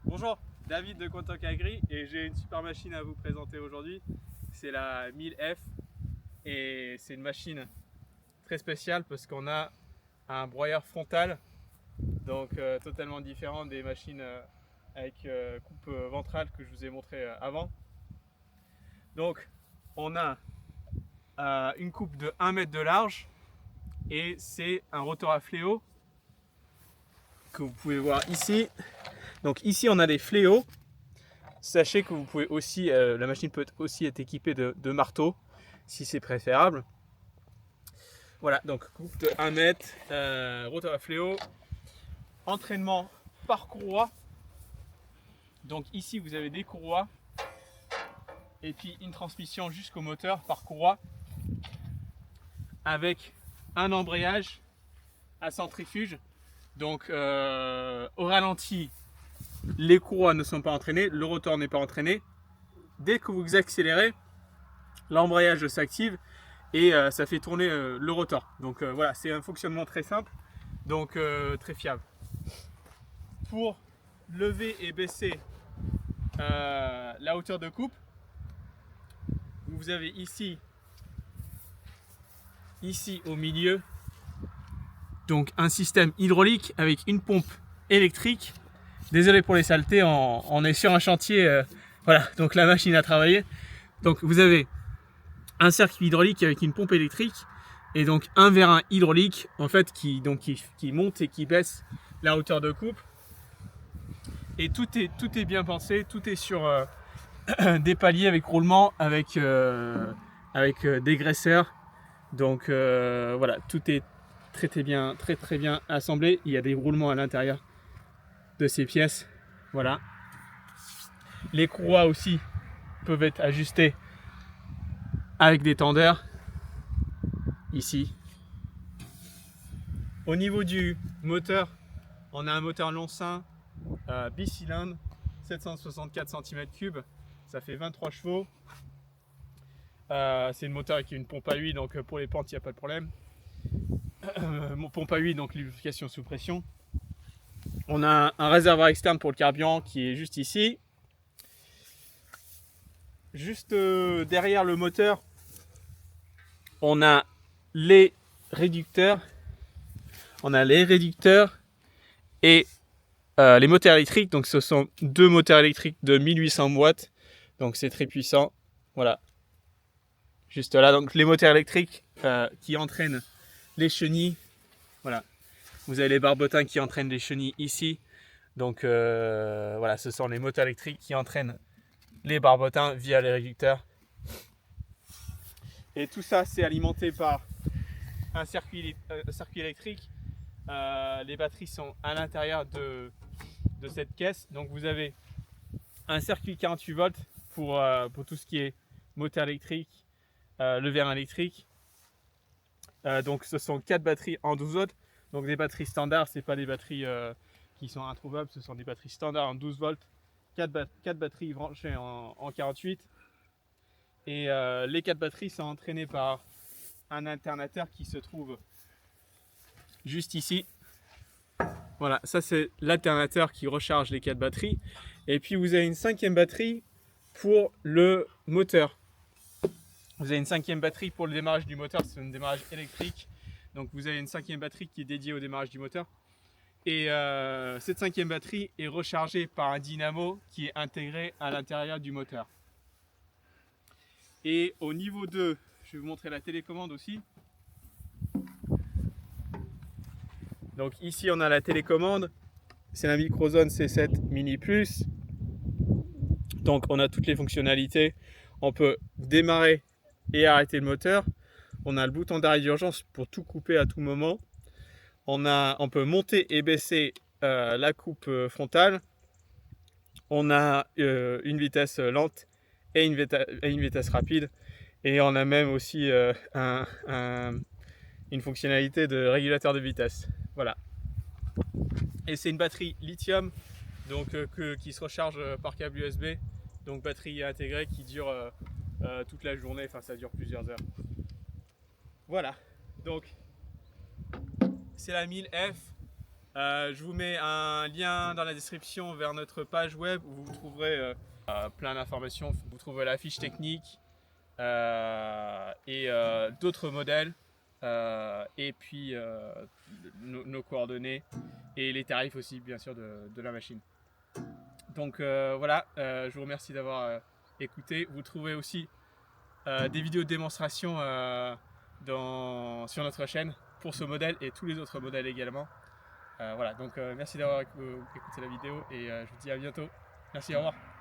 Bonjour, David de Quantoc Agri et j'ai une super machine à vous présenter aujourd'hui. C'est la 1000F et c'est une machine très spéciale parce qu'on a un broyeur frontal, donc totalement différent des machines avec coupe ventrale que je vous ai montré avant. Donc on a une coupe de 1 mètre de large et c'est un rotor à fléau que vous pouvez voir ici. Donc ici on a des fléaux. Sachez que vous pouvez aussi, la machine peut aussi être équipée de marteaux si c'est préférable. Voilà, donc coupe de 1 mètre, rotor à fléau, entraînement par courroie. Donc ici vous avez des courroies et puis une transmission jusqu'au moteur par courroie avec un embrayage à centrifuge. Donc au ralenti, les courroies ne sont pas entraînées, le rotor n'est pas entraîné. Dès que vous accélérez, l'embrayage s'active et ça fait tourner le rotor. Donc voilà, c'est un fonctionnement très simple, donc très fiable. Pour lever et baisser la hauteur de coupe, vous avez ici au milieu donc un système hydraulique avec une pompe électrique. Désolé pour les saletés, on est sur un chantier, voilà, donc la machine a travaillé. Donc vous avez un circuit hydraulique avec une pompe électrique et donc un vérin hydraulique en fait qui monte et qui baisse la hauteur de coupe. Et tout est bien pensé, tout est sur des paliers avec roulement, avec dégraisseur. Donc voilà, tout est très bien assemblé. Il y a des roulements à l'intérieur de ces pièces. Voilà. Les courroies aussi peuvent être ajustées avec des tendeurs ici. Au niveau du moteur, on a un moteur Lonsin bicylindre, 764 cm3, ça fait 23 chevaux. C'est le moteur avec une pompe à huile, donc pour les pentes il n'y a pas de problème. Mon pompe à huile, donc lubrification sous pression. On a un réservoir externe pour le carburant qui est juste ici. Juste derrière le moteur, on a les réducteurs. Et les moteurs électriques. Donc ce sont deux moteurs électriques de 1800 watts. Donc c'est très puissant. Voilà. Juste là. Donc les moteurs électriques qui entraînent les chenilles. Voilà. Vous avez les barbotins qui entraînent les chenilles ici. Donc voilà, ce sont les moteurs électriques qui entraînent les barbotins via les réducteurs. Et tout ça, c'est alimenté par un circuit électrique. Les batteries sont à l'intérieur de cette caisse. Donc vous avez un circuit 48 volts pour tout ce qui est moteur électrique, le vérin électrique. Donc ce sont 4 batteries en 12 volts. Donc des batteries standards, c'est pas des batteries qui sont introuvables, ce sont des batteries standards en 12 volts. 4 batteries branchées en 48. Et les 4 batteries sont entraînées par un alternateur qui se trouve juste ici. Voilà, ça c'est l'alternateur qui recharge les 4 batteries. Et puis vous avez une 5e batterie pour le moteur. Vous avez une 5e batterie pour le démarrage du moteur, c'est un démarrage électrique. Donc vous avez une 5e batterie qui est dédiée au démarrage du moteur. Et cette 5e batterie est rechargée par un dynamo qui est intégré à l'intérieur du moteur. Et au niveau 2, je vais vous montrer la télécommande aussi. Donc ici on a la télécommande, c'est la Microzone C7 Mini Plus. Donc on a toutes les fonctionnalités, on peut démarrer et arrêter le moteur. On a le bouton d'arrêt d'urgence pour tout couper à tout moment. On peut monter et baisser la coupe frontale. On a une vitesse lente et une vitesse rapide. Et on a même aussi une fonctionnalité de régulateur de vitesse. Voilà. Et c'est une batterie lithium donc, qui se recharge par câble USB. Donc batterie intégrée qui dure toute la journée, enfin ça dure plusieurs heures. Voilà. Donc c'est la 1000F. Je vous mets un lien dans la description vers notre page web où vous trouverez plein d'informations. Vous trouverez la fiche technique et d'autres modèles et puis nos coordonnées et les tarifs aussi bien sûr de la machine. Donc voilà, je vous remercie d'avoir écouté. Vous trouverez aussi des vidéos de démonstration sur notre chaîne pour ce modèle et tous les autres modèles également. Voilà, donc merci d'avoir écouté la vidéo et je vous dis à bientôt. Merci, au revoir.